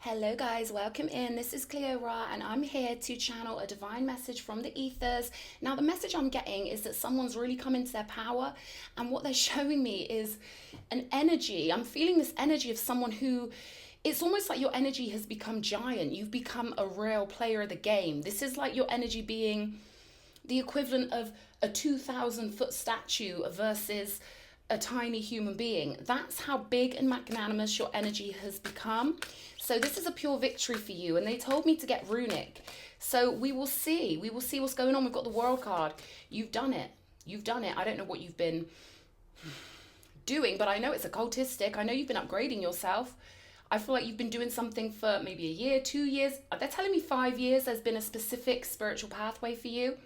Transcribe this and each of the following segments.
Hello guys, welcome in. This is Cleora and I'm here to channel a divine message from the ethers. Now the message I'm getting is that someone's really come into their power, and what they're showing me is an energy. I'm feeling this energy of someone who, it's almost like your energy has become giant. You've become a real player of the game. This is like your energy being the equivalent of a 2,000-foot statue versus a tiny human being. That's how big and magnanimous your energy has become. So this is a pure victory for you. And they told me to get runic. So we will see. We will see what's going on. We've got the world card. You've done it. You've done it. I don't know what you've been doing, but I know it's occultistic. I know you've been upgrading yourself. I feel like you've been doing something for maybe a year, 2 years. They're telling me 5 years. There's been a specific spiritual pathway for you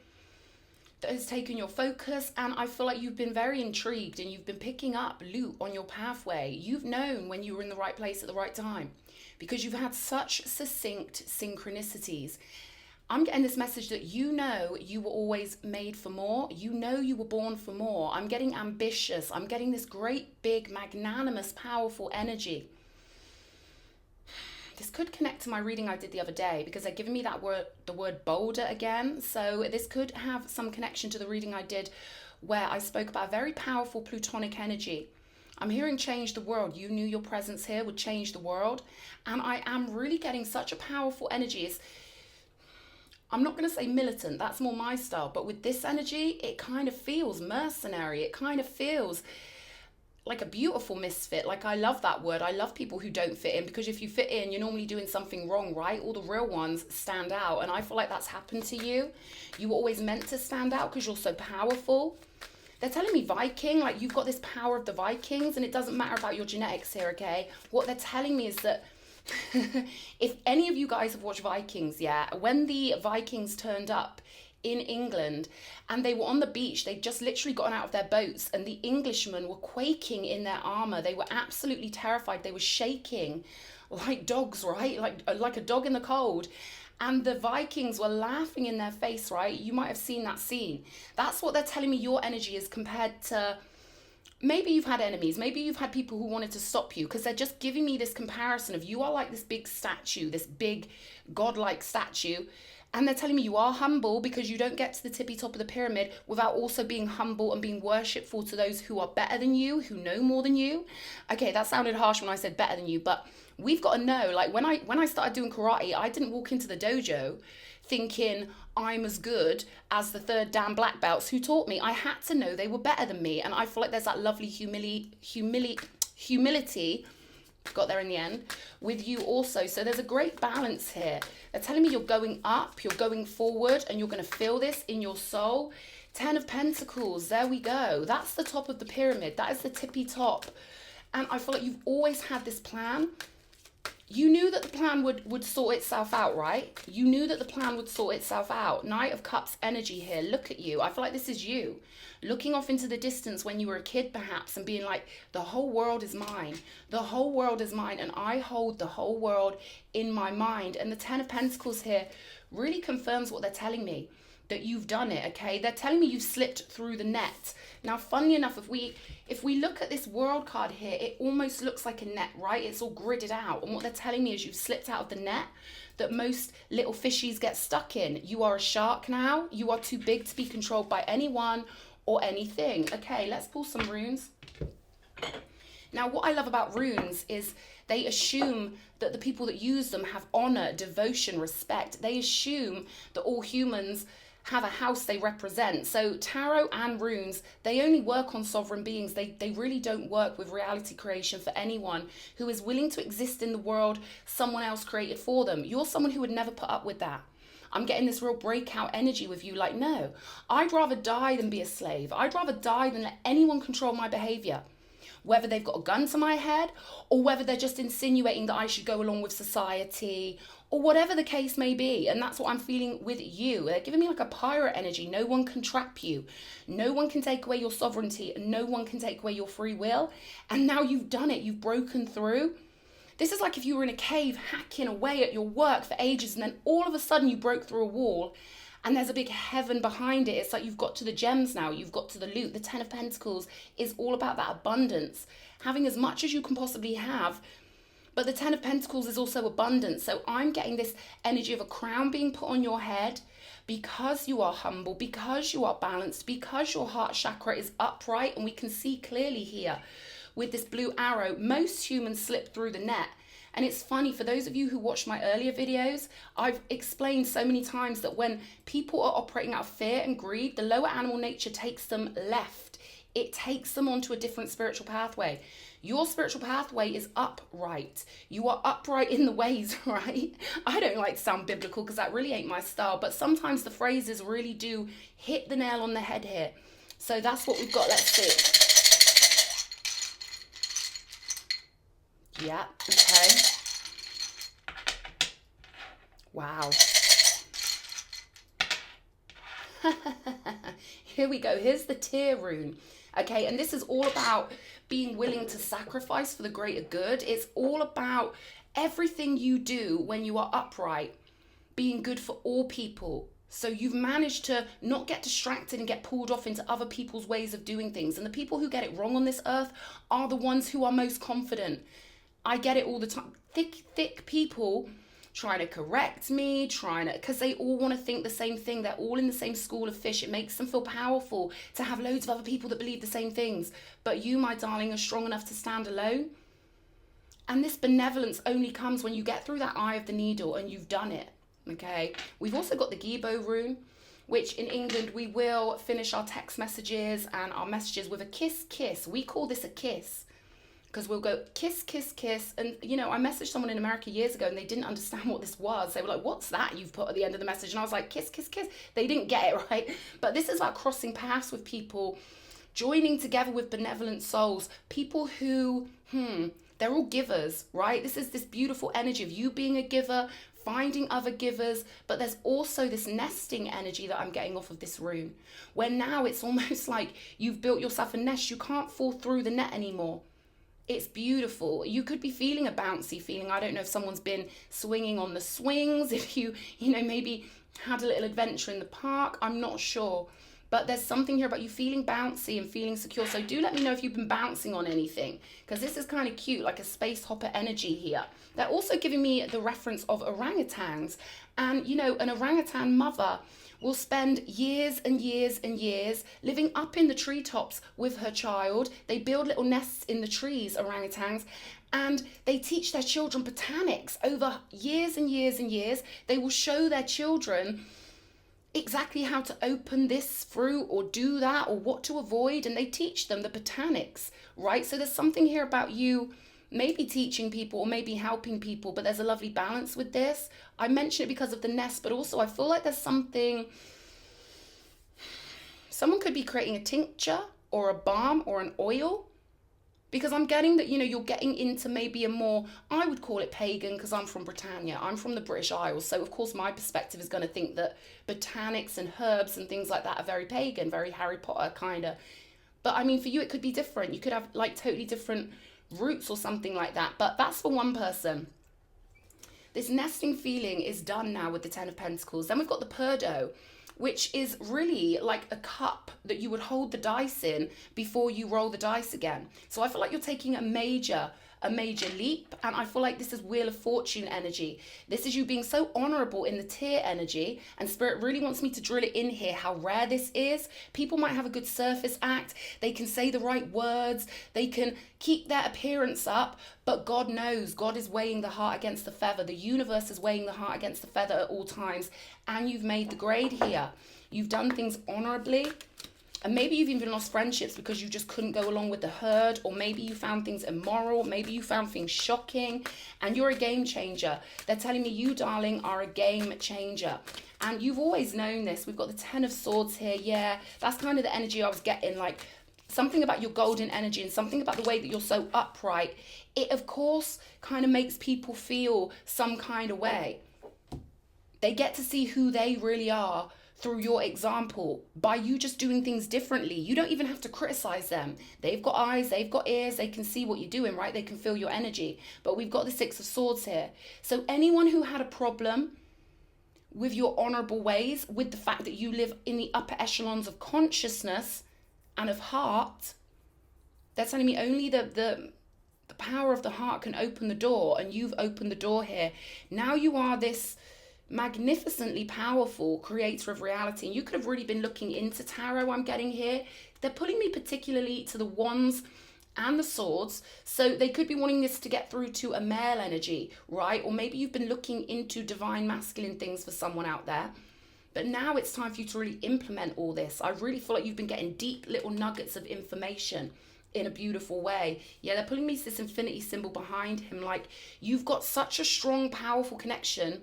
that has taken your focus, and I feel like you've been very intrigued and you've been picking up loot on your pathway. You've known when you were in the right place at the right time because you've had such succinct synchronicities. I'm getting this message that you know you were always made for more. You know you were born for more. I'm getting ambitious. I'm getting this great, big, magnanimous, powerful energy. This could connect to my reading I did the other day because they're giving me that word, the word boulder again. So this could have some connection to the reading I did where I spoke about a very powerful plutonic energy. I'm hearing change the world. You knew your presence here would change the world. And I am really getting such a powerful energy. I'm not going to say militant, that's more my style. But with this energy, it kind of feels mercenary. It kind of feels like a beautiful misfit. Like, I love that word. I love people who don't fit in, because if you fit in, you're normally doing something wrong, right? All the real ones stand out, and I feel like that's happened to you. You were always meant to stand out because you're so powerful. They're telling me Viking, like you've got this power of the Vikings, and it doesn't matter about your genetics here, okay? What they're telling me is that if any of you guys have watched Vikings, yeah, when the Vikings turned up in England and they were on the beach, they'd just literally gotten out of their boats, and the Englishmen were quaking in their armor. They were absolutely terrified. They were shaking like dogs, right? Like a dog in the cold. And the Vikings were laughing in their face, right? You might have seen that scene. That's what they're telling me your energy is, compared to maybe you've had enemies, maybe you've had people who wanted to stop you, because they're just giving me this comparison of you are like this big statue, this big godlike statue. And they're telling me you are humble because you don't get to the tippy top of the pyramid without also being humble and being worshipful to those who are better than you, who know more than you. Okay, that sounded harsh when I said better than you, but we've got to know, like when I started doing karate, I didn't walk into the dojo thinking I'm as good as the third dan black belts who taught me. I had to know they were better than me. And I feel like there's that lovely humility, got there in the end, with you also. So there's a great balance here. They're telling me you're going up, you're going forward, and you're going to feel this in your soul. 10 of Pentacles, there we go. That's the top of the pyramid. That is the tippy top. And I feel like you've always had this plan. You knew that the plan would sort itself out, right? You knew that the plan would sort itself out. Knight of Cups energy here. Look at you. I feel like this is you looking off into the distance when you were a kid, perhaps, and being like, the whole world is mine. The whole world is mine, and I hold the whole world in my mind. And the 10 of Pentacles here really confirms what they're telling me, that you've done it, okay? They're telling me you slipped through the net. Now, funnily enough, if we look at this world card here, it almost looks like a net, right? It's all gridded out. And what they're telling me is you've slipped out of the net that most little fishies get stuck in. You are a shark now. You are too big to be controlled by anyone or anything. Okay, let's pull some runes. Now, what I love about runes is they assume that the people that use them have honor, devotion, respect. They assume that all humans have a house they represent. So tarot and runes, they only work on sovereign beings. They really don't work with reality creation for anyone who is willing to exist in the world someone else created for them. You're someone who would never put up with that. I'm getting this real breakout energy with you, like, no, I'd rather die than be a slave. I'd rather die than let anyone control my behavior. Whether they've got a gun to my head or whether they're just insinuating that I should go along with society or whatever the case may be. And that's what I'm feeling with you. They're giving me like a pirate energy. No one can trap you. No one can take away your sovereignty. And no one can take away your free will. And now you've done it. You've broken through. This is like if you were in a cave hacking away at your work for ages, and then all of a sudden you broke through a wall and there's a big heaven behind it. It's like you've got to the gems now, you've got to the loot. The 10 of Pentacles is all about that abundance, having as much as you can possibly have, But the Ten of Pentacles is also abundance. So I'm getting this energy of a crown being put on your head because you are humble, because you are balanced, because your heart chakra is upright. And we can see clearly here with this blue arrow, most humans slip through the net. And it's funny, for those of you who watched my earlier videos, I've explained so many times that when people are operating out of fear and greed, the lower animal nature takes them left. It takes them onto a different spiritual pathway. Your spiritual pathway is upright. You are upright in the ways, right? I don't like to sound biblical because that really ain't my style, but sometimes the phrases really do hit the nail on the head here. So that's what we've got. Let's see. Yeah, okay. Wow. Here we go. Here's the tear rune. Okay, and this is all about being willing to sacrifice for the greater good. It's all about everything you do when you are upright, being good for all people. So you've managed to not get distracted and get pulled off into other people's ways of doing things. And the people who get it wrong on this earth are the ones who are most confident. I get it all the time. Thick people trying to correct me, because they all want to think the same thing. They're all in the same school of fish. It makes them feel powerful to have loads of other people that believe the same things. But you, my darling, are strong enough to stand alone. And this benevolence only comes when you get through that eye of the needle and you've done it. Okay. We've also got the Gibo rune, which in England we will finish our text messages and our messages with a kiss, kiss. We call this a kiss. Because we'll go kiss, kiss, kiss. And, you know, I messaged someone in America years ago and they didn't understand what this was. They were like, what's that you've put at the end of the message? And I was like, kiss, kiss, kiss. They didn't get it, right? But this is about crossing paths with people, joining together with benevolent souls, people who, they're all givers, right? This is this beautiful energy of you being a giver, finding other givers, but there's also this nesting energy that I'm getting off of this rune, where now it's almost like you've built yourself a nest. You can't fall through the net anymore. It's beautiful. You could be feeling a bouncy feeling. I don't know if someone's been swinging on the swings, if you maybe had a little adventure in the park. I'm not sure. But there's something here about you feeling bouncy and feeling secure. So do let me know if you've been bouncing on anything, because this is kind of cute, like a space hopper energy here. They're also giving me the reference of orangutans. And, you know, an orangutan mother will spend years and years and years living up in the treetops with her child. They build little nests in the trees, orangutans, and they teach their children botanics over years and years and years. They will show their children exactly how to open this fruit or do that or what to avoid, and they teach them the botanics, right? So there's something here about you maybe teaching people or maybe helping people, but there's a lovely balance with this. I mention it because of the nest, but also I feel like there's something, someone could be creating a tincture or a balm or an oil, because I'm getting that, you know, you're getting into maybe a more, I would call it pagan, because I'm from Britannia, I'm from the British Isles, so of course my perspective is going to think that botanics and herbs and things like that are very pagan, very Harry Potter kind of. But I mean, for you it could be different. You could have like totally different roots or something like that, but that's for one person. This nesting feeling is done now with the Ten of Pentacles. Then we've got the Purdo, which is really like a cup that you would hold the dice in before you roll the dice again. So I feel like you're taking a major leap, and I feel like this is Wheel of Fortune energy. This is you being so honorable in the tear energy, and Spirit really wants me to drill it in here how rare this is. People might have a good surface act, they can say the right words, they can keep their appearance up, but God knows, God is weighing the heart against the feather. The universe is weighing the heart against the feather at all times, and you've made the grade here. You've done things honorably. And maybe you've even lost friendships because you just couldn't go along with the herd, or maybe you found things immoral, maybe you found things shocking, and you're a game changer. They're telling me you, darling, are a game changer. And you've always known this. We've got the Ten of Swords here. Yeah, that's kind of the energy I was getting, like something about your golden energy and something about the way that you're so upright. It, of course, kind of makes people feel some kind of way. They get to see who they really are through your example, by you just doing things differently. You don't even have to criticize them. They've got eyes, they've got ears, they can see what you're doing, right? They can feel your energy. But we've got the Six of Swords here. So anyone who had a problem with your honorable ways, with the fact that you live in the upper echelons of consciousness and of heart, they're telling me only the The power of the heart can open the door, and you've opened the door here. Now you are this magnificently powerful creator of reality. And you could have really been looking into tarot, I'm getting here. They're pulling me particularly to the wands and the swords. So they could be wanting this to get through to a male energy, right? Or maybe you've been looking into divine masculine things for someone out there. But now it's time for you to really implement all this. I really feel like you've been getting deep little nuggets of information in a beautiful way. Yeah, they're pulling me to this infinity symbol behind him. Like, you've got such a strong, powerful connection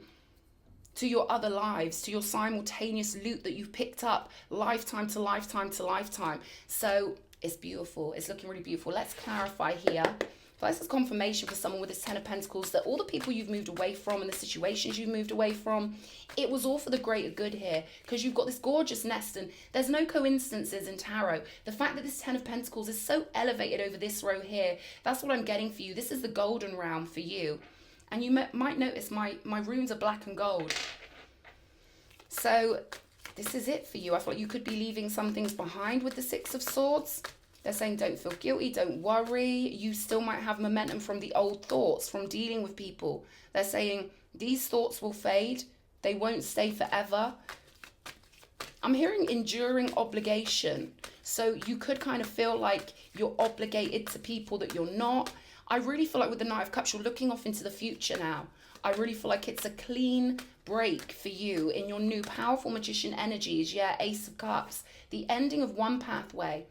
to your other lives, to your simultaneous loot that you've picked up lifetime to lifetime to lifetime. So it's beautiful. It's looking really beautiful. Let's clarify here. So this is confirmation for someone with this Ten of Pentacles that all the people you've moved away from and the situations you've moved away from, it was all for the greater good here, because you've got this gorgeous nest, and there's no coincidences in tarot. The fact that this Ten of Pentacles is so elevated over this row here, that's what I'm getting for you. This is the golden realm for you. And you might notice my runes are black and gold. So this is it for you. I feel like you could be leaving some things behind with the Six of Swords. They're saying don't feel guilty, don't worry. You still might have momentum from the old thoughts, from dealing with people. They're saying these thoughts will fade. They won't stay forever. I'm hearing enduring obligation. So you could kind of feel like you're obligated to people that you're not. I really feel like with the Knight of Cups, you're looking off into the future now. I really feel like it's a clean break for you in your new powerful magician energies. Yeah, Ace of Cups. The ending of one pathway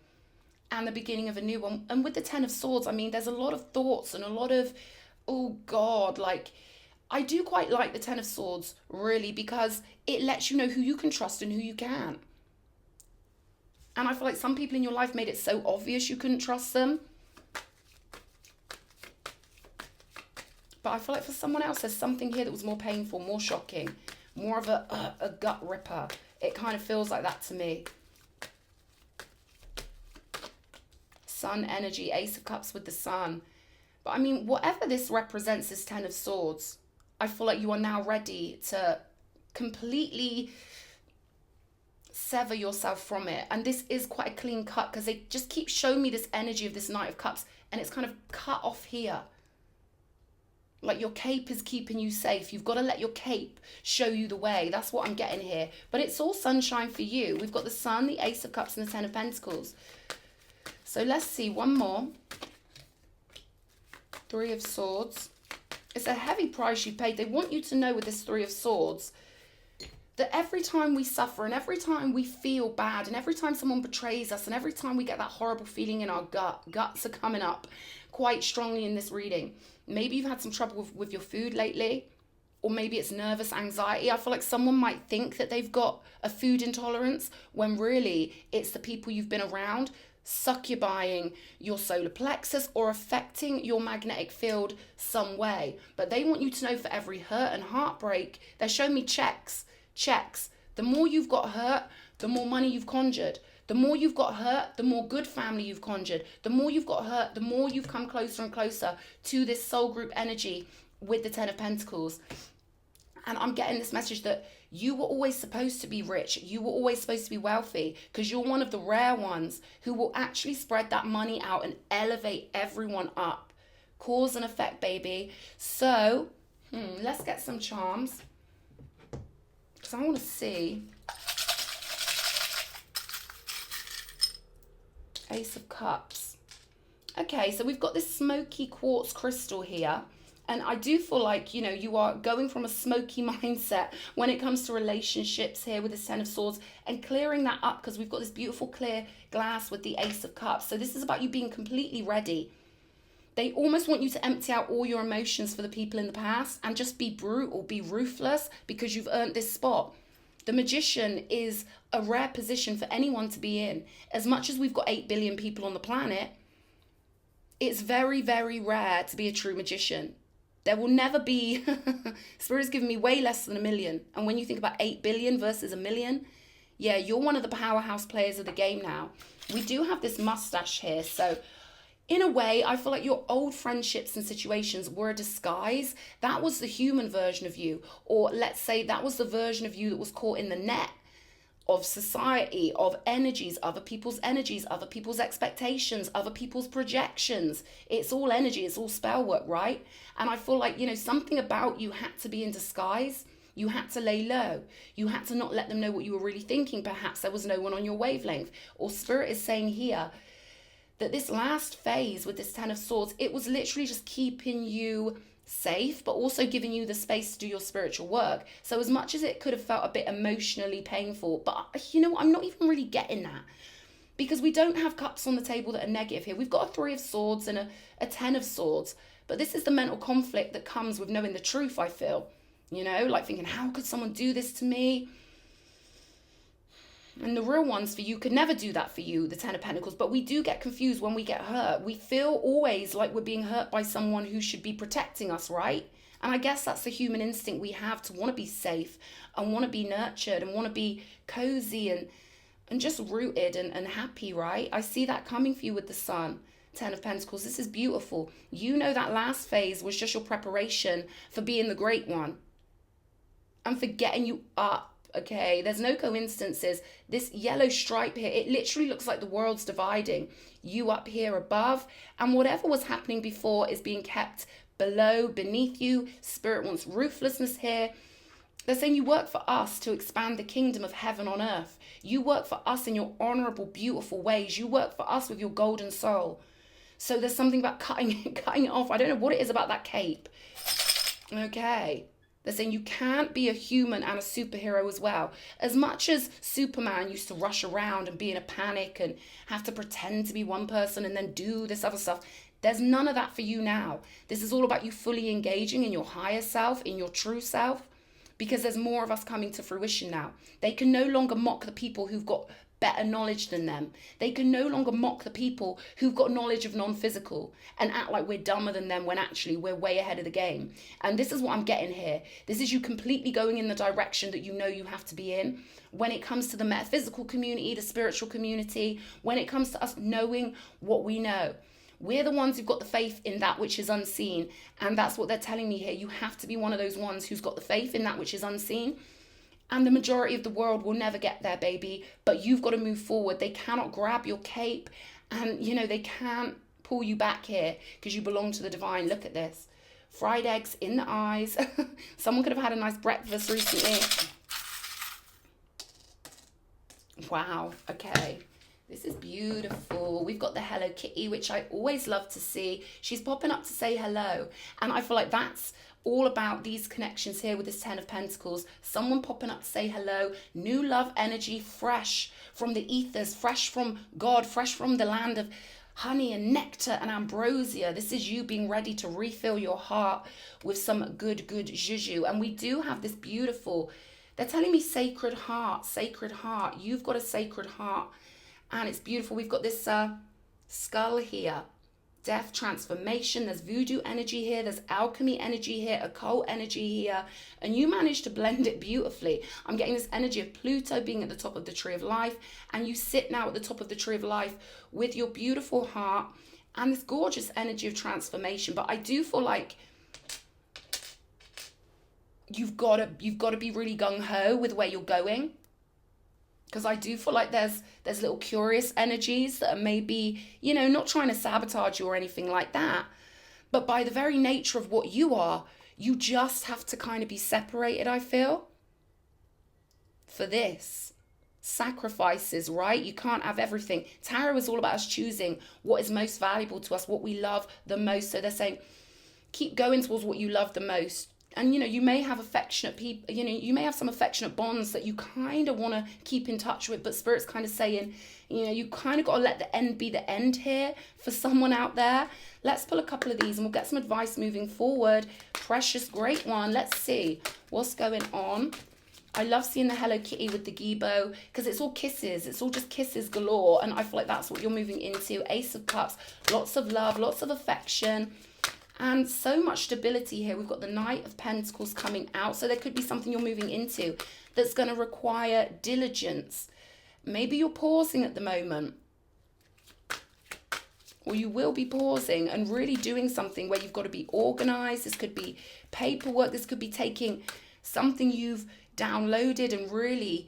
and the beginning of a new one. And with the Ten of Swords, I mean, there's a lot of thoughts and a lot of, oh God, like, I do quite like the Ten of Swords, really, because it lets you know who you can trust and who you can't. And I feel like some people in your life made it so obvious you couldn't trust them. But I feel like for someone else, there's something here that was more painful, more shocking, more of a gut ripper. It kind of feels like that to me. Sun energy, Ace of Cups with the Sun. But I mean, whatever this represents, this Ten of Swords, I feel like you are now ready to completely sever yourself from it. And this is quite a clean cut, because they just keep showing me this energy of this Knight of Cups, and it's kind of cut off here. Like your cape is keeping you safe. You've got to let your cape show you the way. That's what I'm getting here. But it's all sunshine for you. We've got the Sun, the Ace of Cups, and the Ten of Pentacles. So let's see, one more. Three of Swords. It's a heavy price you paid. They want you to know with this Three of Swords that every time we suffer and every time we feel bad and every time someone betrays us and every time we get that horrible feeling in our guts are coming up quite strongly in this reading. Maybe you've had some trouble with your food lately, or maybe it's nervous anxiety. I feel like someone might think that they've got a food intolerance when really it's the people you've been around succubing your solar plexus or affecting your magnetic field some way. But they want you to know for every hurt and heartbreak, they're showing me checks. The more you've got hurt, the more money you've conjured. The more you've got hurt, the more good family you've conjured. The more you've got hurt, the more you've come closer and closer to this soul group energy with the Ten of Pentacles. And I'm getting this message that you were always supposed to be rich. You were always supposed to be wealthy, because you're one of the rare ones who will actually spread that money out and elevate everyone up. Cause and effect, baby. So, let's get some charms. Because I want to see. Ace of Cups. Okay, so we've got this smoky quartz crystal here. And I do feel like, you know, you are going from a smoky mindset when it comes to relationships here with the Ten of Swords and clearing that up, because we've got this beautiful clear glass with the Ace of Cups. So this is about you being completely ready. They almost want you to empty out all your emotions for the people in the past and just be brutal, be ruthless, because you've earned this spot. The Magician is a rare position for anyone to be in. As much as we've got 8 billion people on the planet, it's very, very rare to be a true magician. There will never be, Spirit's given me way less than 1 million. And when you think about 8 billion versus 1 million, yeah, you're one of the powerhouse players of the game now. We do have this mustache here. So in a way, I feel like your old friendships and situations were a disguise. That was the human version of you. Or let's say that was the version of you that was caught in the net of society, of energies, other people's expectations, other people's projections. It's all energy, it's all spell work, right? And I feel like, something about you had to be in disguise. You had to lay low. You had to not let them know what you were really thinking. Perhaps there was no one on your wavelength. Or Spirit is saying here that this last phase with this Ten of Swords, it was literally just keeping you safe, but also giving you the space to do your spiritual work. So as much as it could have felt a bit emotionally painful, but I'm not even really getting that, because we don't have cups on the table that are negative here. We've got a Three of Swords and a Ten of Swords, but this is the mental conflict that comes with knowing the truth, I feel, like thinking, how could someone do this to me? And the real ones for you could never do that for you, the Ten of Pentacles. But we do get confused when we get hurt. We feel always like we're being hurt by someone who should be protecting us, right? And I guess that's the human instinct we have, to want to be safe and want to be nurtured and want to be cozy and just rooted and happy, right? I see that coming for you with the Sun, Ten of Pentacles. This is beautiful. That last phase was just your preparation for being the great one and for getting you up. Okay, there's no coincidences. This yellow stripe here, it literally looks like the world's dividing. You up here above, and whatever was happening before is being kept beneath you. Spirit wants ruthlessness here. They're saying you work for us to expand the kingdom of heaven on earth. You work for us in your honorable, beautiful ways. You work for us with your golden soul. So there's something about cutting it off. I don't know what it is about that cape. Okay. They're saying you can't be a human and a superhero as well. As much as Superman used to rush around and be in a panic and have to pretend to be one person and then do this other stuff, there's none of that for you now. This is all about you fully engaging in your higher self, in your true self, because there's more of us coming to fruition now. They can no longer mock the people who've got better knowledge than them. They can no longer mock the people who've got knowledge of non-physical and act like we're dumber than them when actually we're way ahead of the game. And this is what I'm getting here. This is you completely going in the direction that you have to be in. When it comes to the metaphysical community, the spiritual community, when it comes to us knowing what we know. We're the ones who've got the faith in that which is unseen. And that's what they're telling me here. You have to be one of those ones who's got the faith in that which is unseen. And the majority of the world will never get there, baby. But you've got to move forward. They cannot grab your cape. And, they can't pull you back here because you belong to the divine. Look at this. Fried eggs in the eyes. Someone could have had a nice breakfast recently. Wow. Okay. This is beautiful. We've got the Hello Kitty, which I always love to see. She's popping up to say hello. And I feel like that's all about these connections here with this Ten of Pentacles. Someone popping up to say hello. New love energy, fresh from the ethers, fresh from God, fresh from the land of honey and nectar and ambrosia. This is you being ready to refill your heart with some good juju. And we do have this beautiful, they're telling me sacred heart, sacred heart. You've got a sacred heart. And it's beautiful. We've got this skull here. Death, transformation. There's voodoo energy here. There's alchemy energy here. Occult energy here. And you managed to blend it beautifully. I'm getting this energy of Pluto being at the top of the tree of life. And you sit now at the top of the tree of life with your beautiful heart and this gorgeous energy of transformation. But I do feel like you've got to be really gung-ho with where you're going. Because I do feel like there's little curious energies that are maybe, not trying to sabotage you or anything like that. But by the very nature of what you are, you just have to kind of be separated, I feel. For this. Sacrifices, right? You can't have everything. Tarot is all about us choosing what is most valuable to us, what we love the most. So they're saying, keep going towards what you love the most. And, you may have affectionate people, you may have some affectionate bonds that you kind of want to keep in touch with, but Spirit's kind of saying, you kind of got to let the end be the end here for someone out there. Let's pull a couple of these and we'll get some advice moving forward. Precious, great one. Let's see what's going on. I love seeing the Hello Kitty with the Gibo because it's all kisses. It's all just kisses galore. And I feel like that's what you're moving into. Ace of Cups, lots of love, lots of affection. And so much stability here. We've got the Knight of Pentacles coming out. So there could be something you're moving into that's going to require diligence. Maybe you're pausing at the moment. Or you will be pausing and really doing something where you've got to be organized. This could be paperwork. This could be taking something you've downloaded and really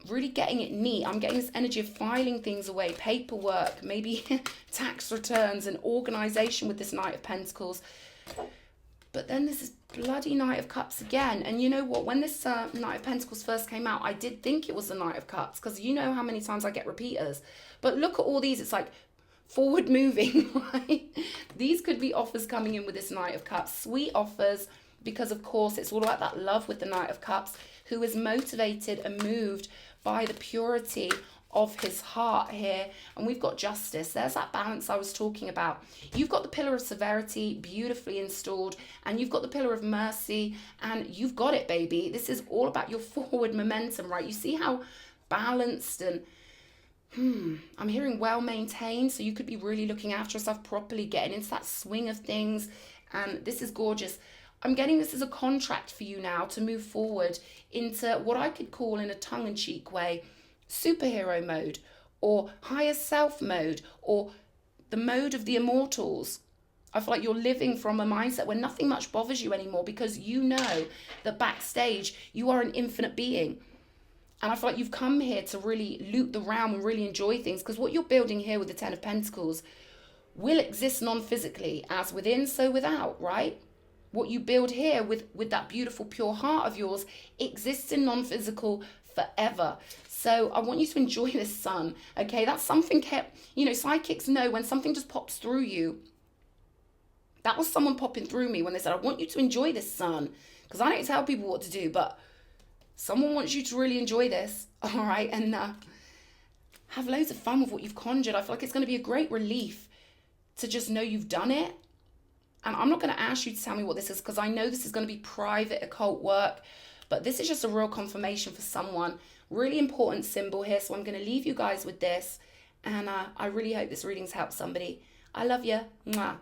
really getting it neat. I'm getting this energy of filing things away, paperwork, maybe tax returns and organization with this Knight of Pentacles. But then this is bloody Knight of Cups again. And you know what? When this Knight of Pentacles first came out, I did think it was the Knight of Cups, because you know how many times I get repeaters. But look at all these. It's like forward moving, right? These could be offers coming in with this Knight of Cups. Sweet offers, because of course it's all about that love with the Knight of Cups, who is motivated and moved by the purity of his heart here. And we've got justice. There's that balance I was talking about. You've got the pillar of severity beautifully installed, and you've got the pillar of mercy, and you've got it, baby. This is all about your forward momentum, right? You see how balanced and I'm hearing well maintained. So you could be really looking after yourself properly, getting into that swing of things. And this is gorgeous. I'm getting this as a contract for you now to move forward into what I could call, in a tongue-in-cheek way, superhero mode, or higher self mode, or the mode of the immortals. I feel like you're living from a mindset where nothing much bothers you anymore, because you know that backstage you are an infinite being. And I feel like you've come here to really loot the realm and really enjoy things, because what you're building here with the Ten of Pentacles will exist non-physically, as within so without, right? What you build here with that beautiful pure heart of yours exists in non-physical forever. So I want you to enjoy this sun, okay? That's something psychics know when something just pops through you. That was someone popping through me when they said, I want you to enjoy this sun. Because I don't tell people what to do, but someone wants you to really enjoy this, all right? And have loads of fun with what you've conjured. I feel like it's going to be a great relief to just know you've done it. And I'm not going to ask you to tell me what this is, because I know this is going to be private occult work. But this is just a real confirmation for someone. Really important symbol here. So I'm going to leave you guys with this. And I really hope this reading's helped somebody. I love you. Mwah.